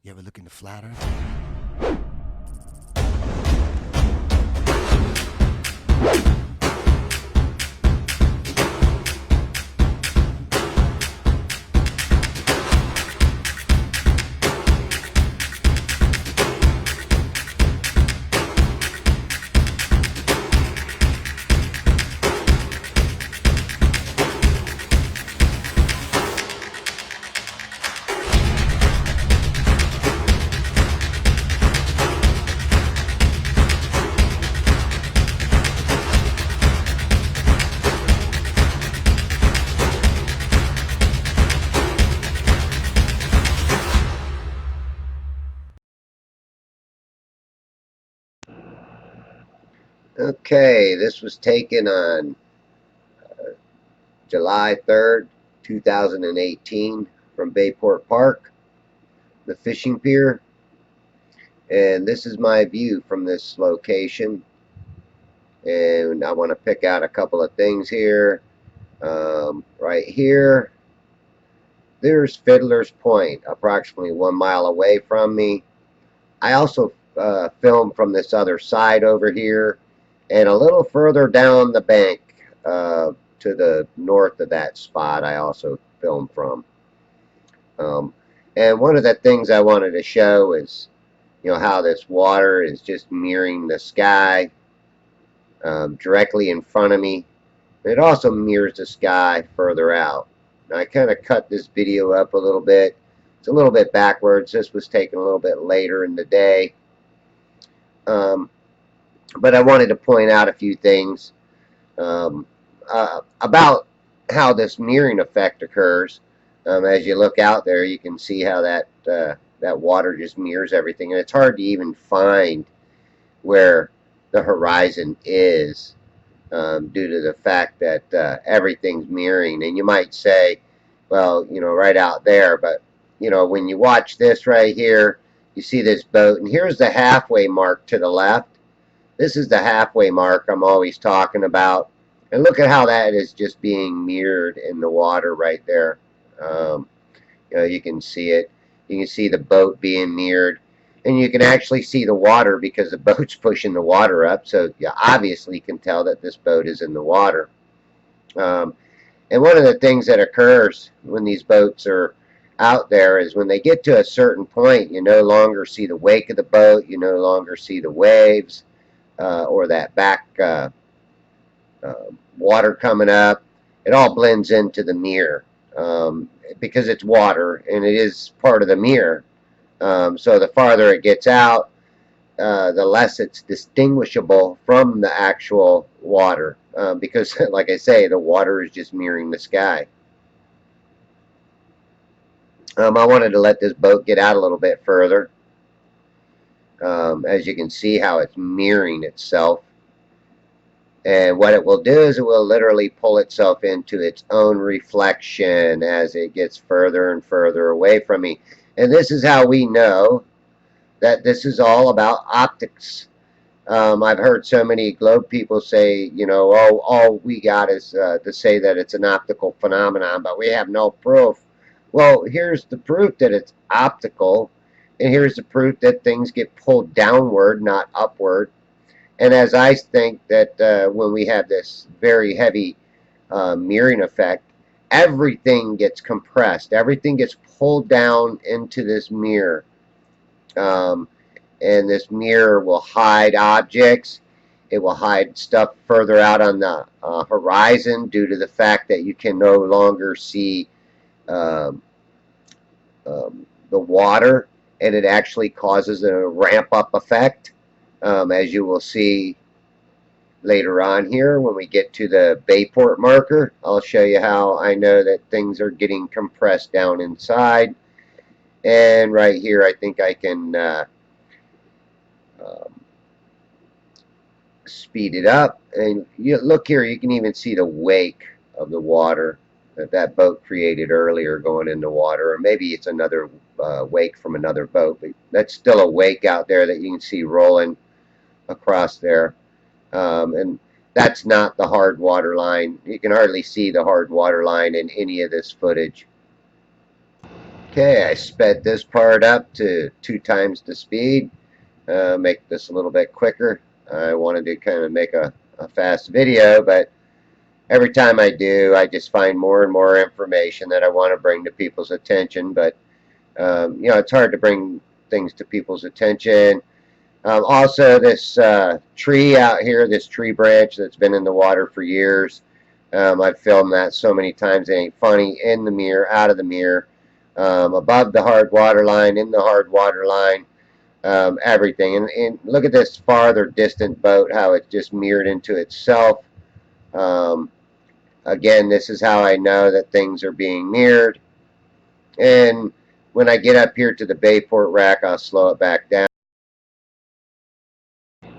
You ever look in the flat earth? Okay, this was taken on July 3rd, 2018 from Bayport Park, the fishing pier. And this is my view from this location. And I want to pick out a couple of things here. Right here, there's Fiddler's Point, approximately 1 mile away from me. I also filmed from this other side over here, and a little further down the bank to the north of that spot I also filmed from. And one of the things I wanted to show is, how this water is just mirroring the sky directly in front of me. It also mirrors the sky further out. Now, I kind of cut this video up a little bit. It's a little bit backwards. This was taken a little bit later in the day. But I wanted to point out a few things about how this mirroring effect occurs. As you look out there, you can see how that water just mirrors everything, and it's hard to even find where the horizon is due to the fact that everything's mirroring. And you might say, well, right out there, but when you watch this right here, you see this boat, and here's the halfway mark to the left. This is the halfway mark I'm always talking about. And look at how that is just being mirrored in the water right there. You can see it. You can see the boat being mirrored. And you can actually see the water because the boat's pushing the water up. So you obviously can tell that this boat is in the water. And one of the things that occurs when these boats are out there is when they get to a certain point, you no longer see the wake of the boat. You no longer see the waves. Or that back water coming up. It all blends into the mirror because it's water and it is part of the mirror. So the farther it gets out, the less it's distinguishable from the actual water because, like I say, the water is just mirroring the sky. I wanted to let this boat get out a little bit further. As you can see how it's mirroring itself. And what it will do is it will literally pull itself into its own reflection as it gets further and further away from me. And this is how we know that this is all about optics. I've heard so many globe people say, oh, all we got is to say that it's an optical phenomenon, but we have no proof. Well, here's the proof that it's optical, and here's the proof that things get pulled downward, not upward. And as I think that when we have this very heavy mirroring effect, everything gets compressed. Everything gets pulled down into this mirror. And this mirror will hide objects. It will hide stuff further out on the horizon due to the fact that you can no longer see um, the water. And it actually causes a ramp-up effect. As you will see later on here when we get to the Bayport marker. I'll show you how I know that things are getting compressed down inside. And right here I think I can speed it up. And you look here, you can even see the wake of the water that boat created earlier going in the water. Or maybe it's another wake from another boat. But that's still a wake out there that you can see rolling across there. And that's not the hard water line. You can hardly see the hard water line in any of this footage. Okay, I sped this part up to 2 times the speed, make this a little bit quicker. I wanted to kind of make a fast video, but every time I do, I just find more and more information that I want to bring to people's attention. But it's hard to bring things to people's attention. Also, this tree out here, this tree branch that's been in the water for years. I've filmed that so many times it ain't funny. In the mirror, out of the mirror, above the hard water line, in the hard water line, everything. And look at this farther distant boat, how it's just mirrored into itself. Um, Again, this is how I know that things are being mirrored. And when I get up here to the Bayport rack, I'll slow it back down.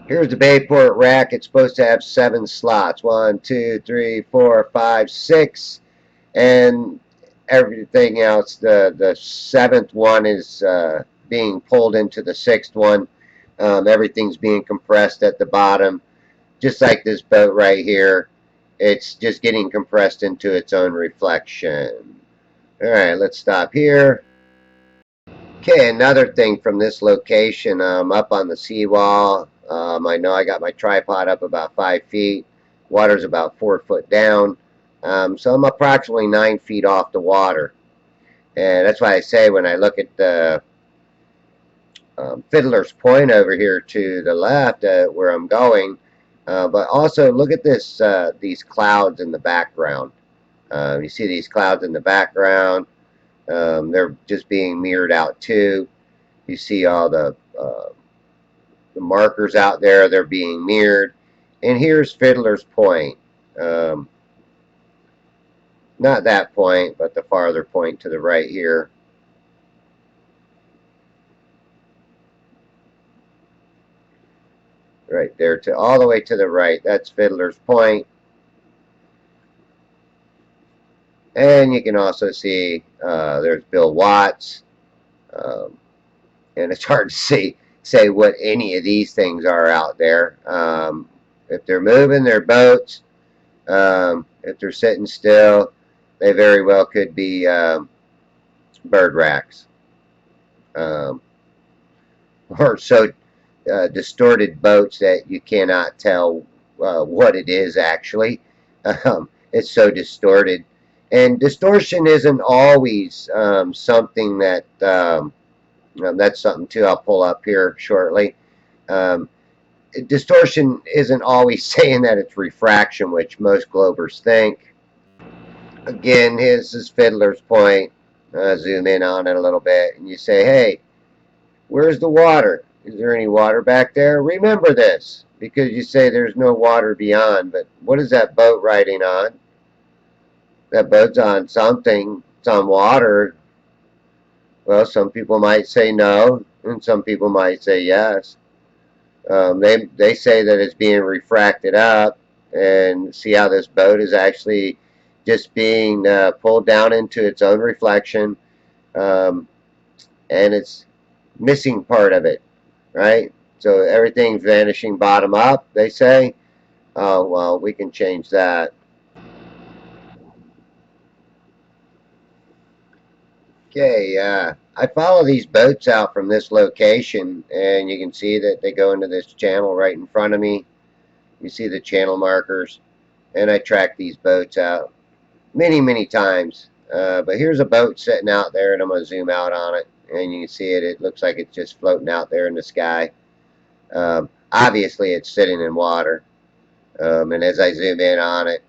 Here's the Bayport rack. It's supposed to have 7 slots. 1, 2, 3, 4, 5, 6. And everything else, the 7th one is being pulled into the 6th one. Everything's being compressed at the bottom. Just like this boat right here. It's just getting compressed into its own reflection. Alright, let's stop here. Okay, another thing from this location, up on the seawall. I know I got my tripod up about 5 feet. Water's about 4 foot down. So I'm approximately 9 feet off the water. And that's why I say when I look at the Fiddler's Point over here to the left where I'm going, but also look at this these clouds in the background. You see these clouds in the background. They're just being mirrored out too. You see all the markers out there. They're being mirrored. And here's Fiddler's Point. Not that point, but the farther point to the right here. Right there to all the way to the right. That's Fiddler's Point. And you can also see there's Bill Watts. And it's hard to say what any of these things are out there. If they're moving, they're boats. If they're sitting still, they very well could be bird racks. Or so distorted boats that you cannot tell what it is actually. It's so distorted. And distortion isn't always something that, that's something too I'll pull up here shortly. Distortion isn't always saying that it's refraction, which most globers think. Again, this is Fiddler's Point. Zoom in on it a little bit, and you say, hey, where's the water? Is there any water back there? Remember this, because you say there's no water beyond, but what is that boat riding on? That boat's on something. It's on water. Well, some people might say no, and some people might say yes. They say that it's being refracted up, and see how this boat is actually just being pulled down into its own reflection, and it's missing part of it, right? So everything's vanishing bottom up, they say. Oh, well, we can change that. Okay, I follow these boats out from this location, and you can see that they go into this channel right in front of me. You see the channel markers, and I track these boats out many times. But here's a boat sitting out there, and I'm going to zoom out on it, and you can see it. It looks like it's just floating out there in the sky. Obviously, it's sitting in water. And as I zoom in on it,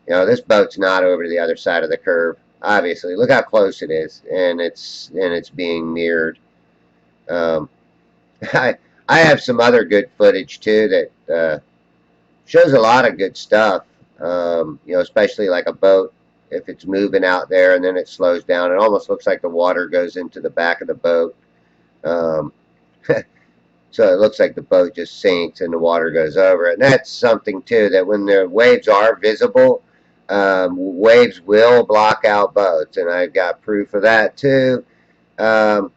this boat's not over to the other side of the curve. Obviously, look how close it is, and it's being mirrored. Um, I have some other good footage too that shows a lot of good stuff. Especially like a boat, if it's moving out there and then it slows down, it almost looks like the water goes into the back of the boat. So it looks like the boat just sinks and the water goes over it. And that's something too, that when the waves are visible, waves will block out boats, and I've got proof of that too. But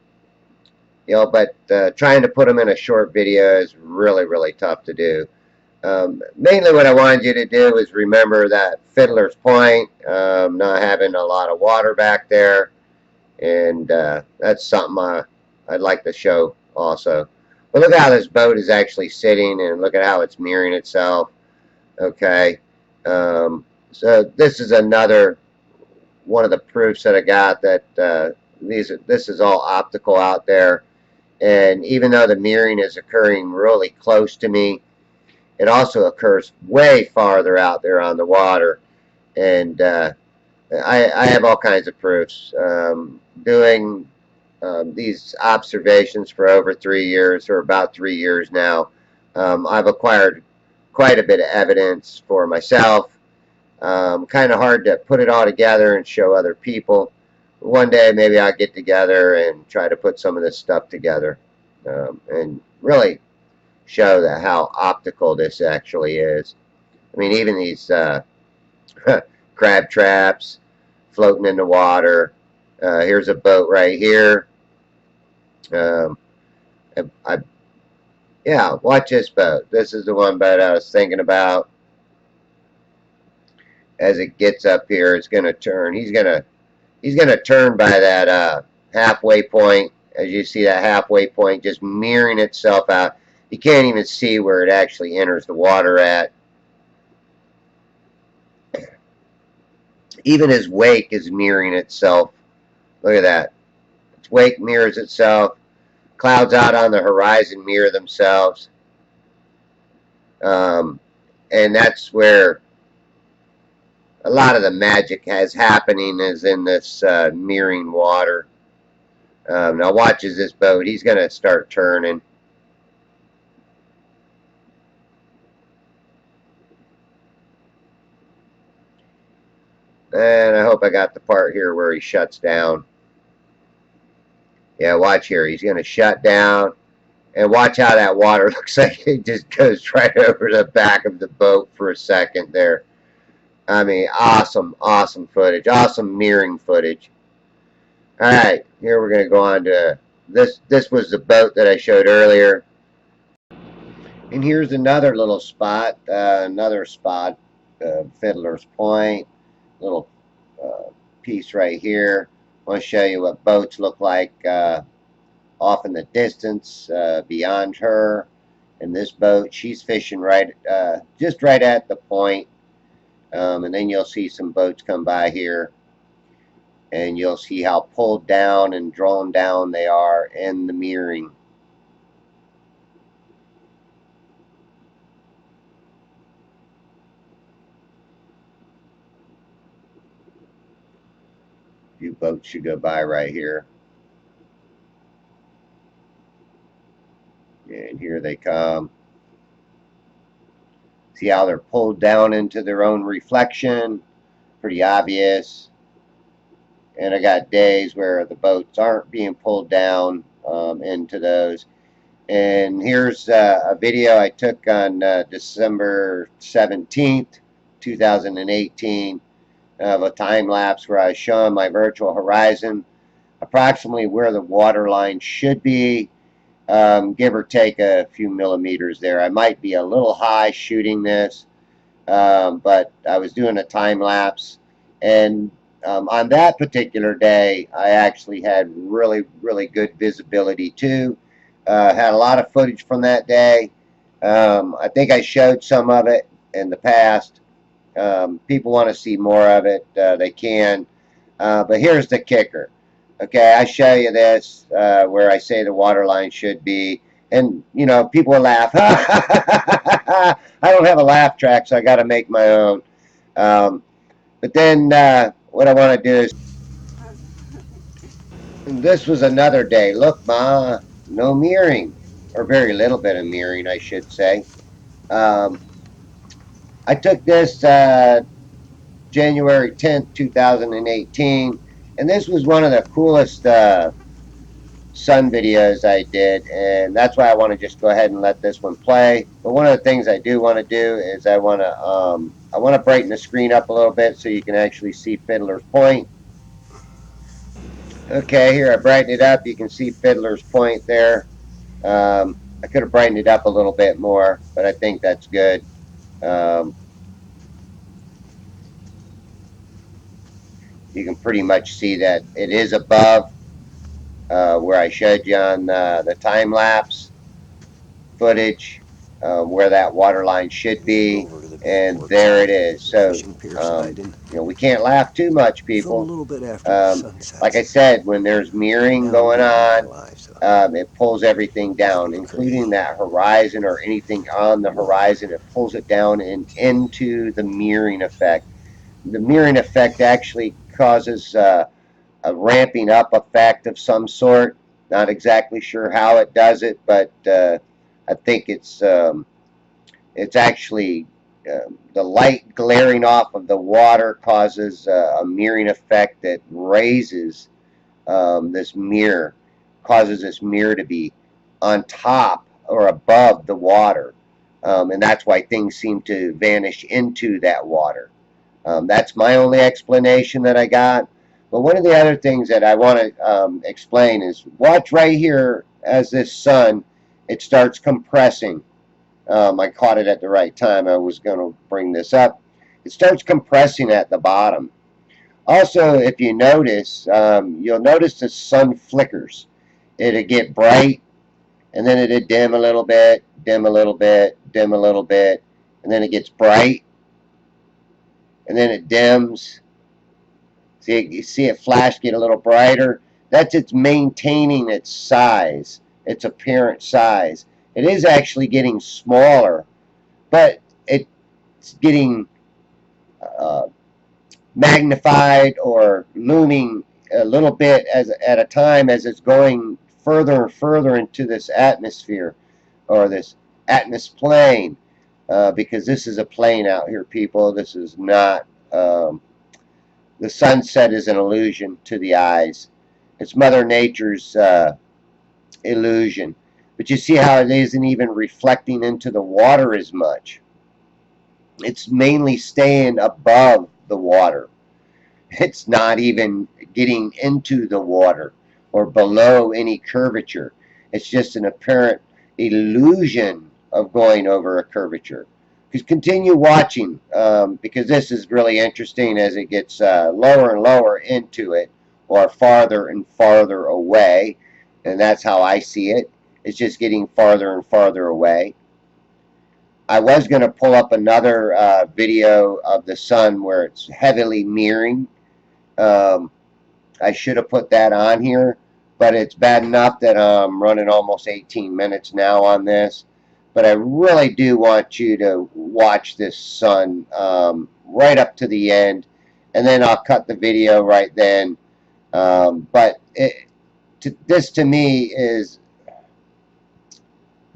trying to put them in a short video is really tough to do. Mainly what I wanted you to do is remember that Fiddler's Point, not having a lot of water back there, and that's something I'd like to show also. But look how this boat is actually sitting, and look at how it's mirroring itself. Okay, so this is another one of the proofs that I got that this is all optical out there. And even though the mirroring is occurring really close to me, it also occurs way farther out there on the water. And I have all kinds of proofs. Doing these observations for over 3 years, or about 3 years now, I've acquired quite a bit of evidence for myself. Kind of hard to put it all together and show other people. One day maybe I'll get together and try to put some of this stuff together, and really show that how optical this actually is. I mean, even these crab traps floating in the water. Here's a boat right here. Um, yeah, watch this boat. This is the one boat I was thinking about. As it gets up here, it's going to turn. He's gonna turn by that halfway point. As you see that halfway point just mirroring itself out. You can't even see where it actually enters the water at. Even his wake is mirroring itself. Look at that. Its wake mirrors itself. Clouds out on the horizon mirror themselves. And that's where a lot of the magic is happening, is in this mirroring water. Now watch as this boat, he's going to start turning. And I hope I got the part here where he shuts down. Yeah, watch here. He's going to shut down. And watch how that water looks like it just goes right over the back of the boat for a second there. I mean, awesome, awesome footage. Awesome mirroring footage. All right, here we're going to go on to this. This was the boat that I showed earlier. And here's another little spot, Fiddler's Point. Little piece right here. I want to show you what boats look like off in the distance beyond her. And this boat, she's fishing right, just right at the point. And then you'll see some boats come by here, and you'll see how pulled down and drawn down they are in the mirroring. A few boats should go by right here. And here they come. See how they're pulled down into their own reflection? Pretty obvious. And I got days where the boats aren't being pulled down into those. And here's a video I took on December 17th, 2018, of a time lapse where I was showing my virtual horizon, approximately where the water line should be, give or take a few millimeters there. I might be a little high shooting this, but I was doing a time lapse, and on that particular day, I actually had really, really good visibility too. Had a lot of footage from that day. I think I showed some of it in the past. People want to see more of it, they can. But here's the kicker. Okay, I show you this where I say the water line should be, and you know, people will laugh. I don't have a laugh track, so I got to make my own. But then what I want to do is, this was another day. Look, Ma, no mirroring, or very little bit of mirroring, I should say. I took this January 10th, 2018, and this was one of the coolest sun videos I did, and that's why I want to just go ahead and let this one play. But one of the things I do want to do is I want to brighten the screen up a little bit so you can actually see Fiddler's Point. Okay, here I brighten it up. You can see Fiddler's Point there. I could have brightened it up a little bit more, but I think that's good. you can pretty much see that it is above where I showed you on the time lapse footage, where that water line should be, and there it is. So, we can't laugh too much, people. Like I said, when there's mirroring going on, it pulls everything down, including that horizon or anything on the horizon. It pulls it down and into the mirroring effect. The mirroring effect actually causes a ramping up effect of some sort. Not exactly sure how it does it, but I think it's actually the light glaring off of the water causes a mirroring effect that raises this mirror, causes this mirror to be on top or above the water. And that's why things seem to vanish into that water. That's my only explanation that I got. But one of the other things that I want to explain is watch right here as this sun, it starts compressing. I caught it at the right time. I was going to bring this up. It starts compressing at the bottom. Also, if you notice, you'll notice the sun flickers. It'll get bright, and then it'll dim a little bit, dim a little bit, dim a little bit, and then it gets bright, and then it dims. See, you see it flash, get a little brighter. That's its maintaining its size, its apparent size. It is actually getting smaller, but it's getting uh, magnified or looming a little bit as at a time as it's going further and further into this atmosphere or this atmos plane, because this is a plane out here, people. This is not. The sunset is an illusion to the eyes. It's Mother Nature's illusion. But you see how it isn't even reflecting into the water as much. It's mainly staying above the water. It's not even getting into the water or below any curvature. It's just an apparent illusion of going over a curvature. Just continue watching, because this is really interesting as it gets lower and lower into it or farther and farther away. And that's how I see it. It's just getting farther and farther away. I was going to pull up another video of the sun where it's heavily mirroring. Um, I should have put that on here, but it's bad enough that I'm running almost 18 minutes now on this. But I really do want you to watch this sun right up to the end, and then I'll cut the video right then. But this to me is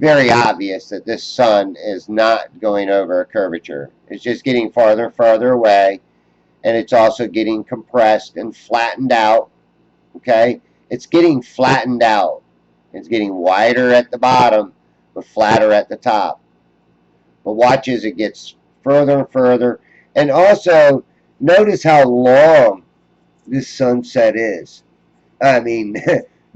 very obvious that this sun is not going over a curvature. It's just getting farther and farther away, and it's also getting compressed and flattened out. Okay, it's getting flattened out. It's getting wider at the bottom but flatter at the top. But watch as it gets further and further. And also notice how long this sunset is. I mean,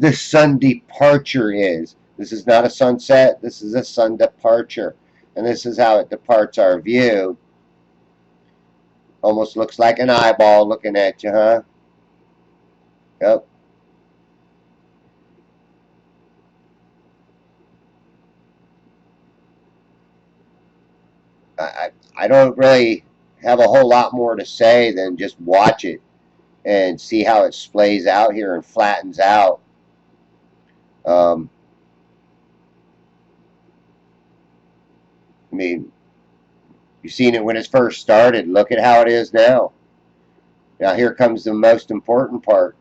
the sun departure is. This is not a sunset, this is a sun departure. And this is how it departs our view. Almost looks like an eyeball looking at you, huh? Yep. I don't really have a whole lot more to say than just watch it and see how it splays out here and flattens out. I mean, you've seen it when it first started. Look at how it is now. Now here comes the most important part.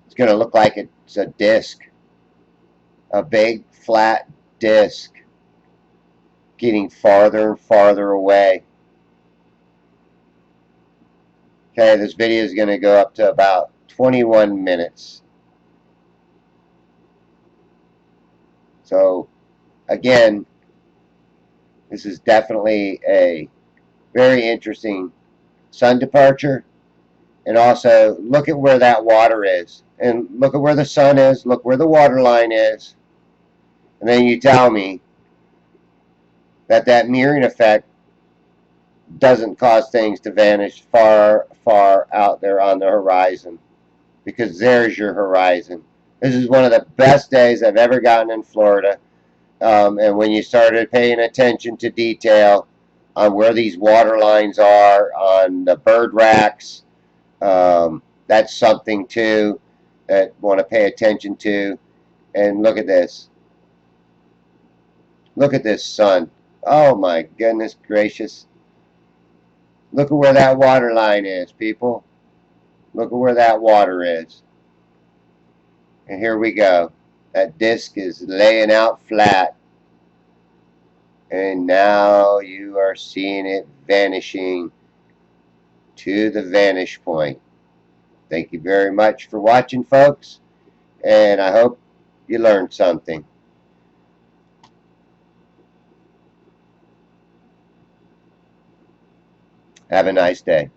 It's going to look like it's a disc, a big flat disc, getting farther and farther away. Okay, this video is going to go up to about 21 minutes. So, again, this is definitely a very interesting sun departure. And also, look at where that water is. And look at where the sun is. Look where the water line is. And then you tell me that mirroring effect doesn't cause things to vanish far, far out there on the horizon, because there's your horizon. This is one of the best days I've ever gotten in Florida. And when you started paying attention to detail on where these water lines are, on the bird racks, that's something too that want to pay attention to. And look at this. Look at this sun. Oh my goodness gracious. Look at where that water line is, people. Look at where that water is. And here we go. That disc is laying out flat. And now you are seeing it vanishing to the vanish point. Thank you very much for watching, folks. And I hope you learned something. Have a nice day.